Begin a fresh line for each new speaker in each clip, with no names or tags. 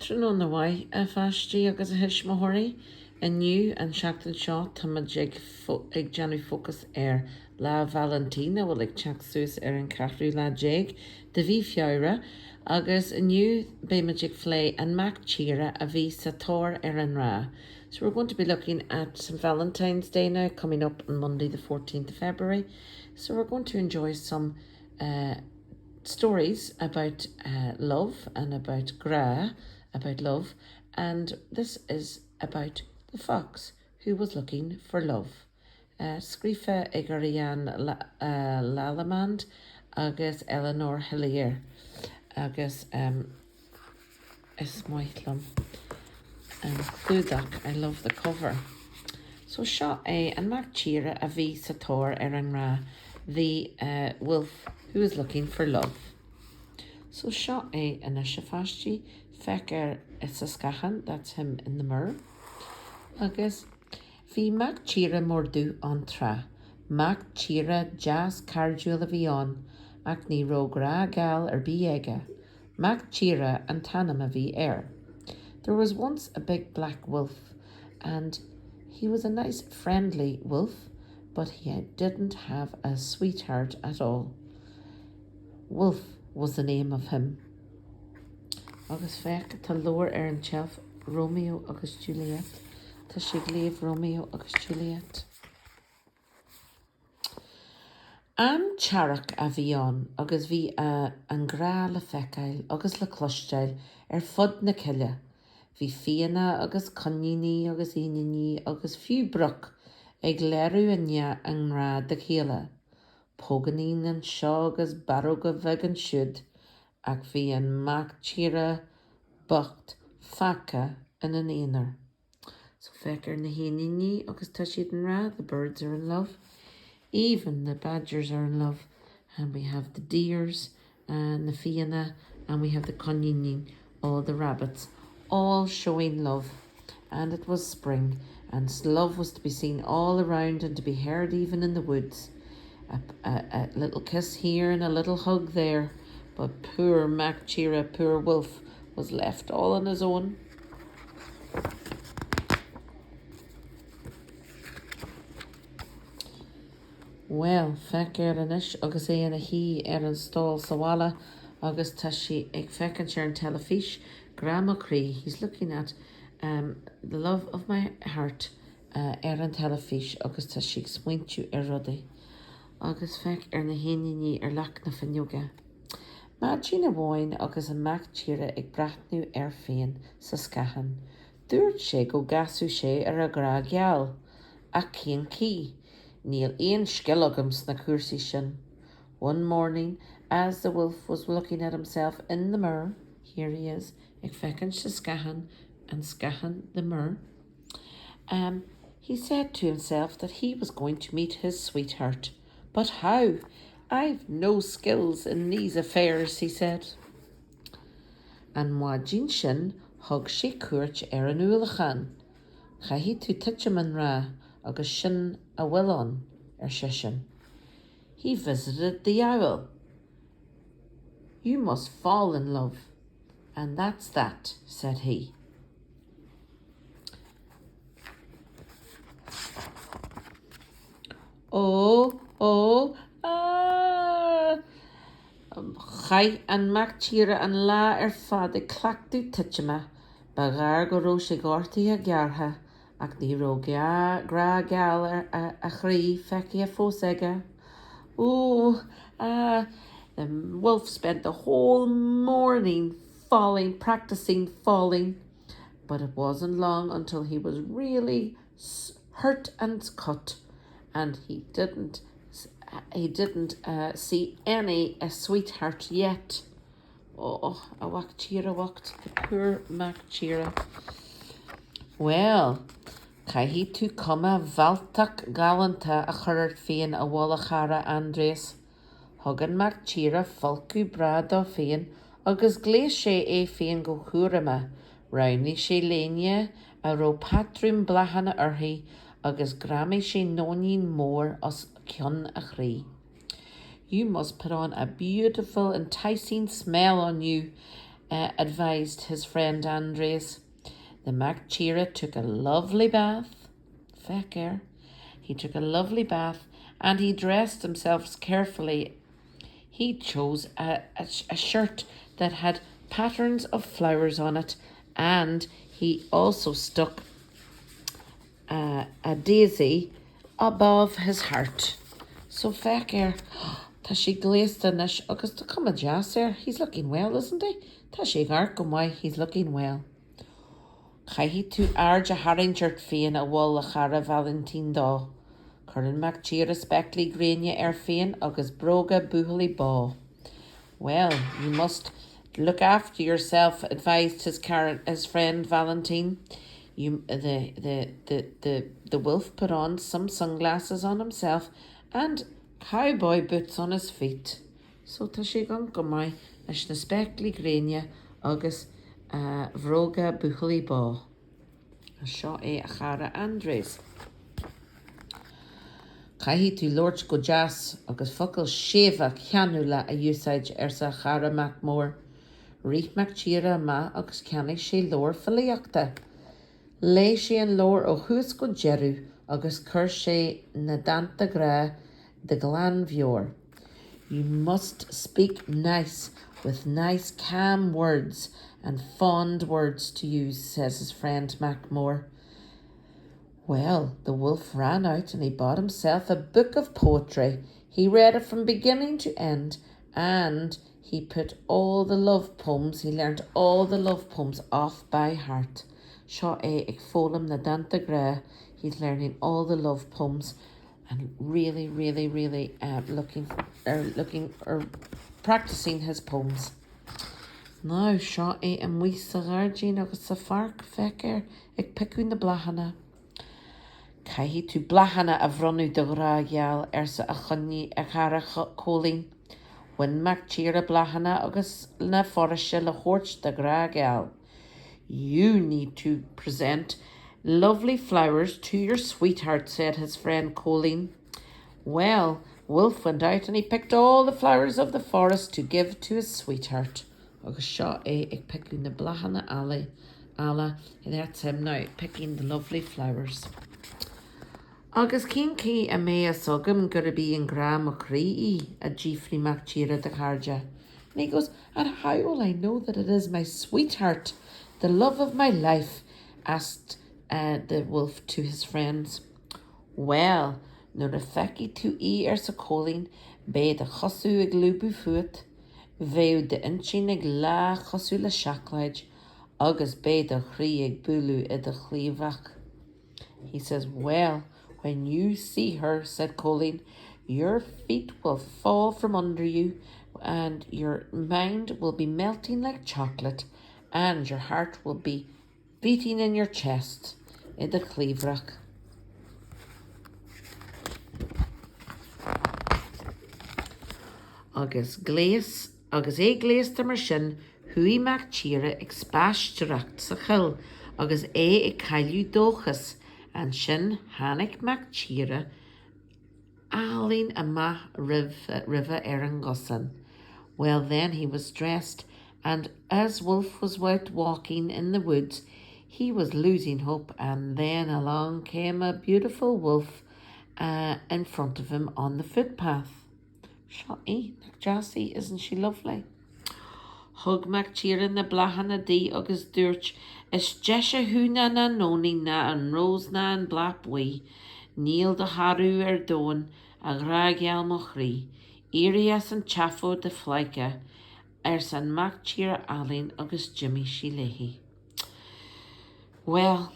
Trúna na bhaid a bhaistí agus a thuis mothirí aniu an seachtain seo táid ag Jenny focus lá Valentína bhfuil ag teach suas an cathrú lá déag de bhí fiara agus aniu béimeid ag flé an Mac Tíre a bhí sa tóir an ngrá. So we're going to be looking at some Valentine's Day now, coming up on Monday the 14th of February. So we're going to enjoy some stories about love and about ngrá, about love. And this is about the fox who was looking for love. Scríofa ag Ariane Lallemand agus Eleanor Hillier agus is maithlam. And Clúdach, I love the cover. So seo an Mac Tíre a bhí sa tóir an ngrá, the wolf who is looking for love. So seo an isifastí feck is a scachan, that's him in the mirror. Agus bhí Mac Tíre mordú an tra. Mac Tíre jazz cardúil a bhí an, ach ní ró ngrá gal bí aige. Mac Tíre an tanam a bhí There was once a big black wolf, and he was a nice friendly wolf, but he didn't have a sweetheart at all. Wolf was the name of him. Agus feic tá leor an shelf Romeo agus Juliet. Tá si gléamh Romeo agus Juliet. An tearach a bhí an, agus bhí an ngrá le feiceáil agus le cloisteáil fud na ciile. Bhí fianna agus conníní agus ionní agus fiú broch ag léirú an ngrá de chéile. Póganín an seo agus barróg a bheith an siúd, ach bhí an Mac Tíre bocht faca in an éonar. So feicir na héanaí agus tá siad an ngrá, the birds are in love. Even the badgers are in love. And we have the deers and the fianna, and we have the conníní, all the rabbits, all showing love. And it was spring, and love was to be seen all around and to be heard even in the woods. A little kiss here and a little hug there, but poor Mac Tíre, poor wolf, was left all on his own. Well, feic an isis agus é a hí an stall sawala agus tá si ag feiceann sé an telefís Grandma Cree. He's looking at the love of my heart an telefís agus tá si smuintú rudaí. Agus feic na héanaí lech na fanniuga. Maidí na bháin agus an Mac Tíre ag brathnú féin sa scachan. Dúirt sé go gasú sé a ngrá geal, ach cían cí. Níl éon scill agams na cuasaí sin. One morning, as the wolf was looking at himself in the mirror, here he is, ag feiceann sa scachan and scachan the mirror, he said to himself that he was going to meet his sweetheart. But how? I've no skills in these affairs, he said. And muadjin sin hug sé cuairt an uallachan. Chaithí tú tittim an ngrá agus sin a bhfuil an sisin. He visited the owl. You must fall in love, and that's that, said he. Chai an Mac Tíre an lá fad ag clactú titime, bagar go ró sé gártaí a geartha, ach ní ró ngrá gal a chrí feici a fós aige. The wolf spent the whole morning practicing falling, but it wasn't long until he was really hurt and cut, and he didn't see any sweetheart yet. A Mac Tíre wacht, the poor Mac Tíre. Well, caihí tú cuma bhaltach galanta a chuirt féin a bhla chara Andrés. Thugan Mac Tíre folcú brad ó féin agus gléis sé féin go chuairime. Roinní sé léine a ró patrúm blachanna orthaí agus gramí sé nóín mór os cion a chrí. You must put on a beautiful, enticing smell on you advised his friend Andres. The Mac Tíre took a lovely bath. Feck air. He took a lovely bath and he dressed himself carefully. He chose a shirt that had patterns of flowers on it, and he also stuck a daisy above his heart. So feck air. Tá she glaced in this agus to come a jazz there. He's looking well, isn't he? Tá she garc why he's looking well. Caihi tú arge a haringert féin a wall a chara Valentine dá. Curran Mac Tíre speckly grania féin agus broga buhali bá. Well, you must look after yourself, advised his friend Valentine. The wolf put on some sunglasses on himself and cowboy boots on his feet. So tá sé gan go mai as na speckly grania agus vroga buchali bá. Seo a chara Andres. Caihi tú Lord go jazz agus focail séfa ceanúla a úsáid sa chara Mac mór. Rith Mac Tíre ma agus ceannig sé lór filiachta. Lei sé an lór ó chús go jeru agus cur sé na danta gra the glan vior. You must speak nice, with nice calm words and fond words to use, says his friend Macmore. Well, the wolf ran out and he bought himself a book of poetry. He read it from beginning to end, and he put all the love poems, he learnt all the love poems off by heart. Seo ag fólam na danta gra, he's learning all the love poems and really practicing his poems. Now, seo a mwy sa gardjin agus sa farc fecer ag picún na blahana. Caihi tú blahana a bhronu de gra geal sa a chunni a cara cholín. When Mac Tíre blahana agus na forrishe le hort de gra geal. You need to present lovely flowers to your sweetheart, said his friend Colleen. Well, Wolf went out and he picked all the flowers of the forest to give to his sweetheart. Agus seo ag picking the blahana ala, and that's him now, picking the lovely flowers. Agus cín cí a mé a sogam gurabí ngrá a Geoffrey Mac Tíre de Harja. And he goes, and how will I know that it is my sweetheart, the love of my life? Asked the wolf to his friends. Well, nuair a feici tú sa cholín, bé de chosú ag lúbú fuat, bhéú de insin ag lá chosú le seaclaid, agus bé de chrí ag búlú I de chlíomhach. He says, well, when you see her, said Colleen, your feet will fall from under you, and your mind will be melting like chocolate, and your heart will be beating in your chest I the cleavrach. Agus glais mar sin hui Mac Tíre ag spáisteach sa chil agus ag cailú dóchas an sin hánig Mac Tíre álín a ma riva an gosan. Well, then he was dressed, and as Wolf was out walking in the woods, he was losing hope, and then along came a beautiful wolf in front of him on the footpath. Shotty, Jassy, isn't she lovely? Hug Mac Tíre na blahana dí agus dúirt, is jeise húna na nóní na an rose na an blapwee, níl de harú dóin a grageal mochrí, irias an chafo de flaike, san Mac Tíre Allen agus Jimmy Shilehi. Well,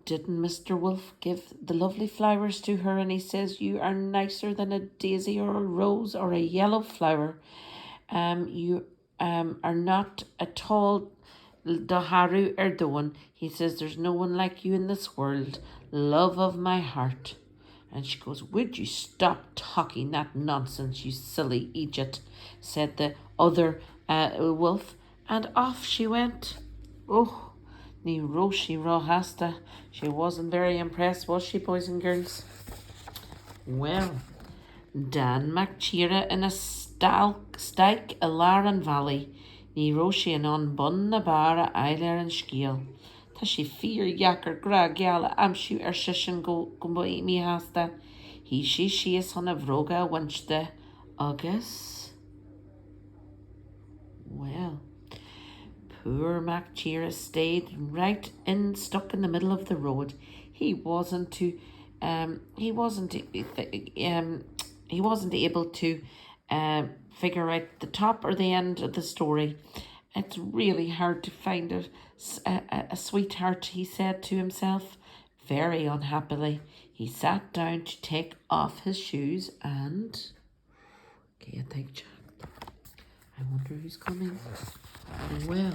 didn't Mr. Wolf give the lovely flowers to her? And he says, you are nicer than a daisy or a rose or a yellow flower. You are not at all daharu erdoan. He says, there's no one like you in this world, love of my heart. And she goes, would you stop talking that nonsense, you silly Egypt, said the other wolf. And off she went. Oh, ní roshi hasta. She wasn't very impressed, was she, boys and girls? Well, Dan Mac Tíre in a stike a Laran Valley. Ní roisi an bun na bara eile an scéal. Tá si fír jacar gra geala amsú sisin go mí hasta. Hí si sios honna bhróga winste agus. Well, poor Mac Tíre stayed right stuck in the middle of the road. He wasn't able to figure out the top or the end of the story. It's really hard to find a sweetheart, he said to himself. Very unhappily, he sat down to take off his shoes and... Okay, I think Jack. I wonder who's coming. Well,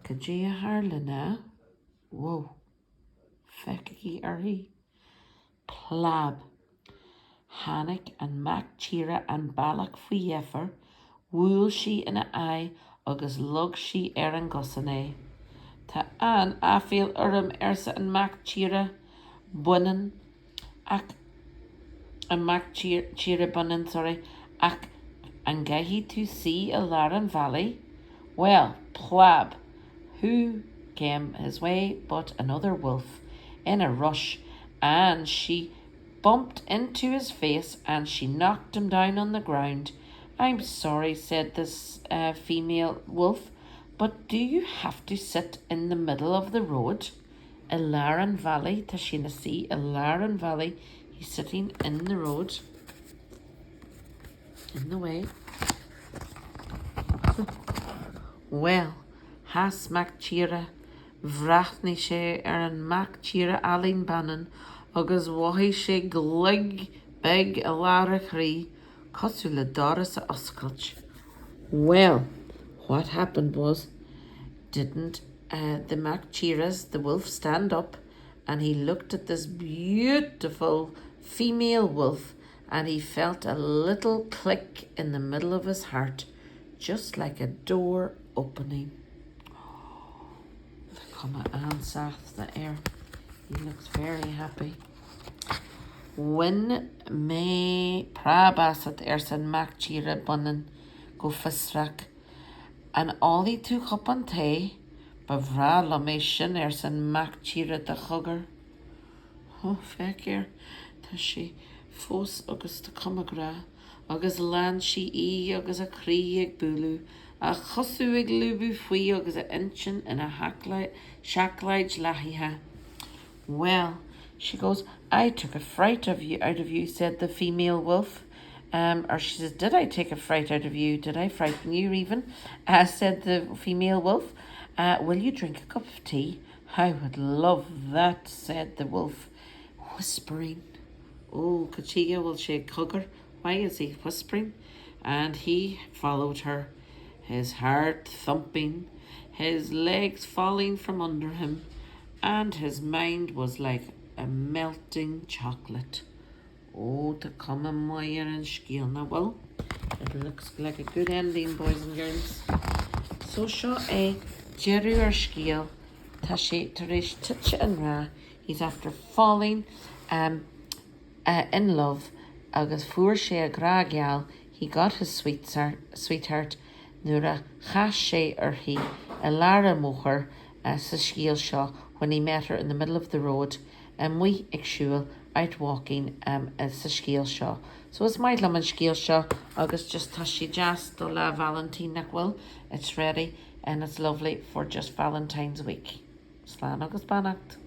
Kajia Harlina. Whoa. Fecky are he? Plab. Hannick and Mac Tíre and Balak Fiefer. Wool she in a eye, agus lug she an gosané. Ta an afil Ersa and Mac Tíre bunnen ac and Mac Tíre bunnen, sorry, ac and gahi to see a Laran Valley. Well, plab, who came his way but another wolf in a rush, and she bumped into his face and she knocked him down on the ground. I'm sorry, said this female wolf, but do you have to sit in the middle of the road? Ilaran Valley, Tashina see, Ilaran Valley, he's sitting in the road, in the way. Well, has Mac Tíre vrachni sé an Mac Tíre alin banan, agus wahi sé glig beg a lara chrí, cosu le doris a oscotch. Well, what happened was, didn't the Mac Tíres, the wolf, stand up, and he looked at this beautiful female wolf, and he felt a little click in the middle of his heart, just like a door opening. Come on, Sath the air. He looks very happy. When me prabasat ersan Mac Tíre bunnen go fysrak, and all the two up on tay, bavra lomation ersan Mac Tíre the chugger. Oh, fekir, ta she fos agus ta ngrá, agus land she agus a crí ag bulu, a chosu ag lubu fui agus a inchin in a shacklight lahiha. Well, she goes, I took a fright out of you, said the female wolf. Or she says, did I take a fright out of you? Did I frighten you even? Said the female wolf. Will you drink a cup of tea? I would love that, said the wolf, whispering. Oh, Kachia will shake hugger. Why is he whispering? And he followed her, his heart thumping, his legs falling from under him, and his mind was like a melting chocolate. Oh, to come a moyer and scielna. Well, it looks like a good ending, boys and girls. So sure Jerry or sciel, tashi tarish titcha and ra. He's after falling in love. Agus fuair sé a grá geal, he got his sweetheart, nura chas sé he, a lara mocher sa sciel seo, when he met her in the middle of the road, and we ag out walking sa sciel seo. So it's my lum an sciel seo, agus just tashi jas do la Valentine well, it's ready and it's lovely for just Valentine's week. Slán agus bannacht.